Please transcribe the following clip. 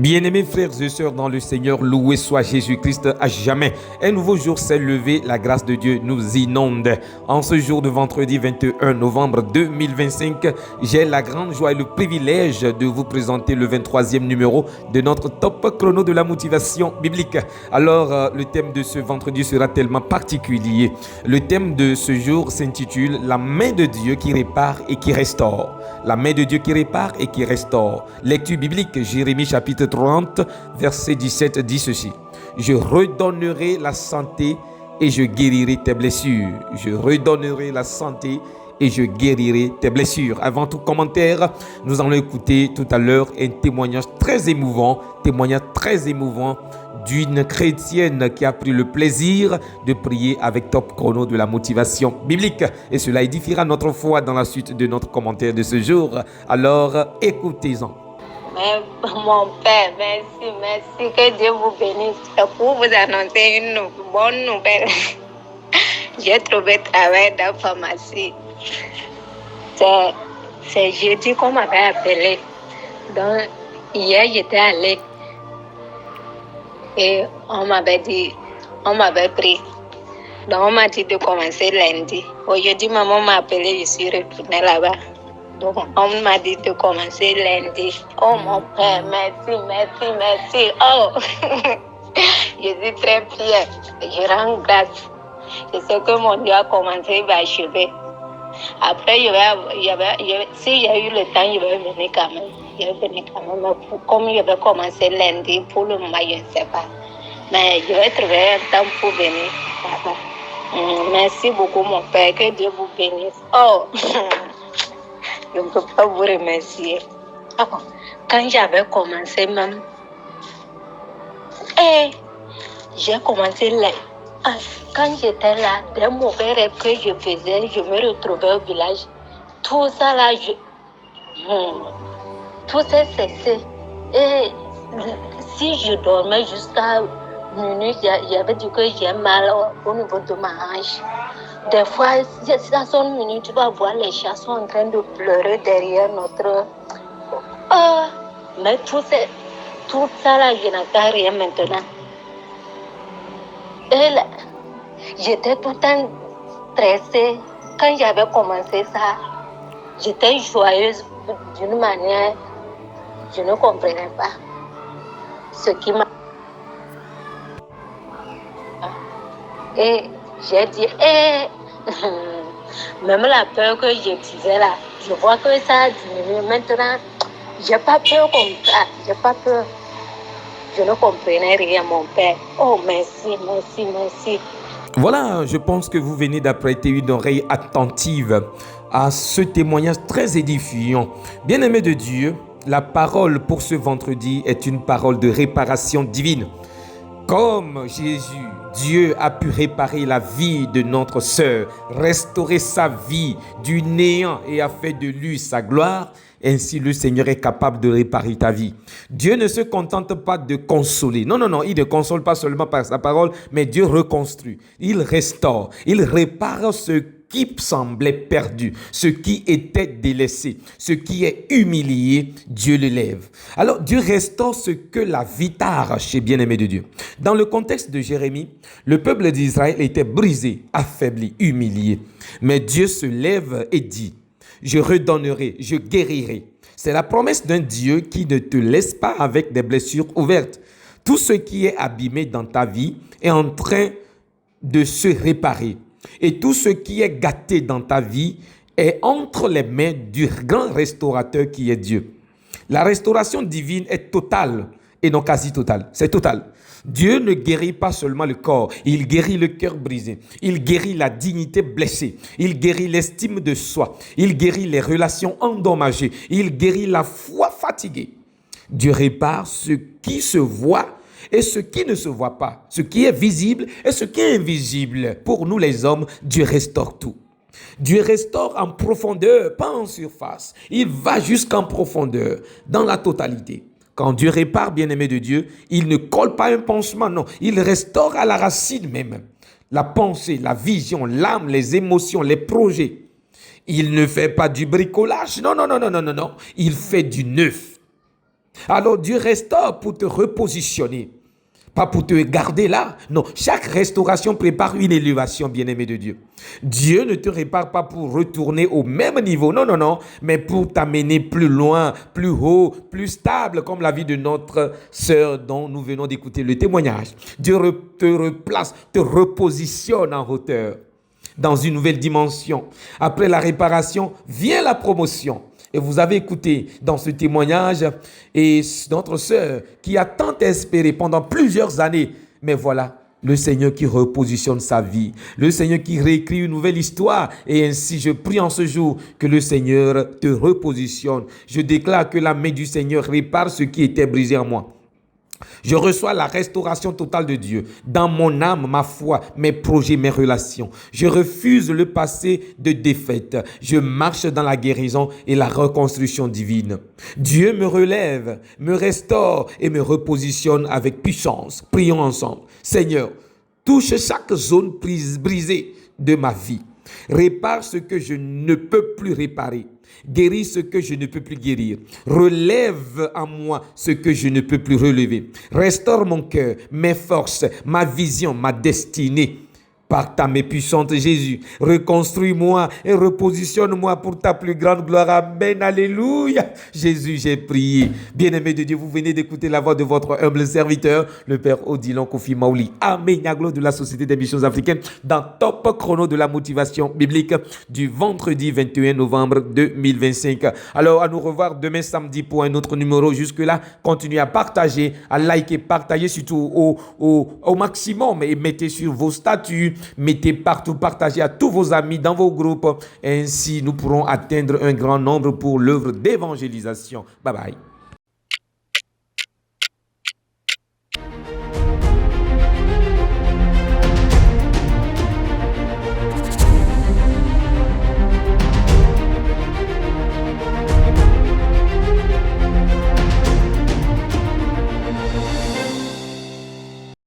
Bien-aimés frères et sœurs dans le Seigneur, loué soit Jésus-Christ à jamais. Un nouveau jour s'est levé, la grâce de Dieu nous inonde. En ce jour de vendredi 21 novembre 2025, j'ai la grande joie et le privilège de vous présenter le 23e numéro de notre top chrono de la motivation biblique. Alors, le thème de ce vendredi sera tellement particulier. Le thème de ce jour s'intitule « La main de Dieu qui répare et qui restaure ». La main de Dieu qui répare et qui restaure. Lecture biblique, Jérémie chapitre 30, verset 17 dit ceci. Je redonnerai la santé et je guérirai tes blessures. Je redonnerai la santé et je guérirai tes blessures. Avant tout commentaire, nous allons écouter tout à l'heure un témoignage très émouvant d'une chrétienne qui a pris le plaisir de prier avec Top Chrono de la motivation biblique. Et cela édifiera notre foi dans la suite de notre commentaire de ce jour. Alors, écoutez-en. Mais mon Père, merci, que Dieu vous bénisse. Pour vous annoncer une bonne nouvelle, j'ai trouvé travail dans la pharmacie. C'est jeudi qu'on m'avait appelé. Donc, hier, j'étais allée. Et on m'avait pris. Donc, on m'a dit de commencer lundi. Aujourd'hui, maman m'a appelé, je suis retournée là-bas. Donc, on m'a dit de commencer lundi. Oh, mon Père, merci. Oh, je suis très fière. Je rends grâce. Je sais que mon Dieu a commencé, il va achever. Après, si j'ai eu le temps, je vais venir quand même. Mais comme je vais commencer lundi, pour le moment, je ne sais pas. Mais je vais trouver un temps pour venir. Merci beaucoup, mon Père. Que Dieu vous bénisse. Oh, je ne peux pas vous remercier. Quand j'avais commencé même, j'ai commencé là. Quand j'étais là, des mauvais rêves que je faisais, je me retrouvais au village. Tout ça là, tout s'est cessé. Et si je dormais jusqu'à minuit, j'avais dit que j'ai mal au niveau de ma hanche. Des fois, ça sonne minuit, tu vas voir les chats sont en train de pleurer derrière notre... mais tout ça là, je n'entends rien maintenant. Et là, j'étais tout le temps stressée. Quand j'avais commencé ça, j'étais joyeuse d'une manière, je ne comprenais pas ce qui m'a... Et j'ai dit, même la peur que je disais là, je vois que ça a diminué. Maintenant, j'ai pas peur comme ça, j'ai pas peur. Je ne comprenais rien, mon Père. Oh, merci. Voilà, je pense que vous venez d'apprêter une oreille attentive à ce témoignage très édifiant. Bien-aimé de Dieu, la parole pour ce vendredi est une parole de réparation divine. Comme Jésus, Dieu a pu réparer la vie de notre sœur, restaurer sa vie du néant et a fait de lui sa gloire, ainsi le Seigneur est capable de réparer ta vie. Dieu ne se contente pas de consoler. Non, il ne console pas seulement par sa parole, mais Dieu reconstruit, il restaure, il répare ce qui semblait perdu, ce qui était délaissé, ce qui est humilié, Dieu le lève. Alors, Dieu restaure ce que la vie t'a arraché, bien-aimé de Dieu. Dans le contexte de Jérémie, le peuple d'Israël était brisé, affaibli, humilié. Mais Dieu se lève et dit, je redonnerai, je guérirai. C'est la promesse d'un Dieu qui ne te laisse pas avec des blessures ouvertes. Tout ce qui est abîmé dans ta vie est en train de se réparer. Et tout ce qui est gâté dans ta vie est entre les mains du grand restaurateur qui est Dieu. La restauration divine est totale et non quasi totale. C'est total. Dieu ne guérit pas seulement le corps, il guérit le cœur brisé, il guérit la dignité blessée, il guérit l'estime de soi, il guérit les relations endommagées, il guérit la foi fatiguée. Dieu répare ce qui se voit et ce qui ne se voit pas, ce qui est visible et ce qui est invisible. Pour nous les hommes, Dieu restaure tout. Dieu restaure en profondeur, pas en surface. Il va jusqu'en profondeur, dans la totalité. Quand Dieu répare, bien-aimé de Dieu, il ne colle pas un pansement, non. Il restaure à la racine même. La pensée, la vision, l'âme, les émotions, les projets. Il ne fait pas du bricolage, non. Il fait du neuf. Alors Dieu restaure pour te repositionner. Pas pour te garder là. Non, chaque restauration prépare une élévation, bien-aimé de Dieu. Dieu ne te répare pas pour retourner au même niveau. Non, non, non. Mais pour t'amener plus loin, plus haut, plus stable, comme la vie de notre sœur dont nous venons d'écouter le témoignage. Dieu te replace, te repositionne en hauteur, dans une nouvelle dimension. Après la réparation, vient la promotion. Et vous avez écouté dans ce témoignage et notre sœur qui a tant espéré pendant plusieurs années. Mais voilà, le Seigneur qui repositionne sa vie. Le Seigneur qui réécrit une nouvelle histoire. Et ainsi, je prie en ce jour que le Seigneur te repositionne. Je déclare que la main du Seigneur répare ce qui était brisé en moi. Je reçois la restauration totale de Dieu dans mon âme, ma foi, mes projets, mes relations. Je refuse le passé de défaite. Je marche dans la guérison et la reconstruction divine. Dieu me relève, me restaure et me repositionne avec puissance. Prions ensemble. Seigneur, touche chaque zone brisée de ma vie. Répare ce que je ne peux plus réparer. Guéris ce que je ne peux plus guérir. Relève en moi ce que je ne peux plus relever. Restaure mon cœur, mes forces, ma vision, ma destinée. Par ta main puissante, Jésus, reconstruis-moi et repositionne-moi pour ta plus grande gloire. Amen. Alléluia. Jésus, j'ai prié. Bien-aimé de Dieu, vous venez d'écouter la voix de votre humble serviteur, le Père Odilon Kofi Maouli. Amen. Aglo de la Société des Missions Africaines, dans Top Chrono de la motivation biblique du vendredi 21 novembre 2025. Alors, à nous revoir demain samedi pour un autre numéro. Jusque-là, continuez à partager, à liker, partagez surtout au maximum et mettez sur vos statuts. Mettez partout, partagez à tous vos amis dans vos groupes. Ainsi, nous pourrons atteindre un grand nombre pour l'œuvre d'évangélisation. Bye bye.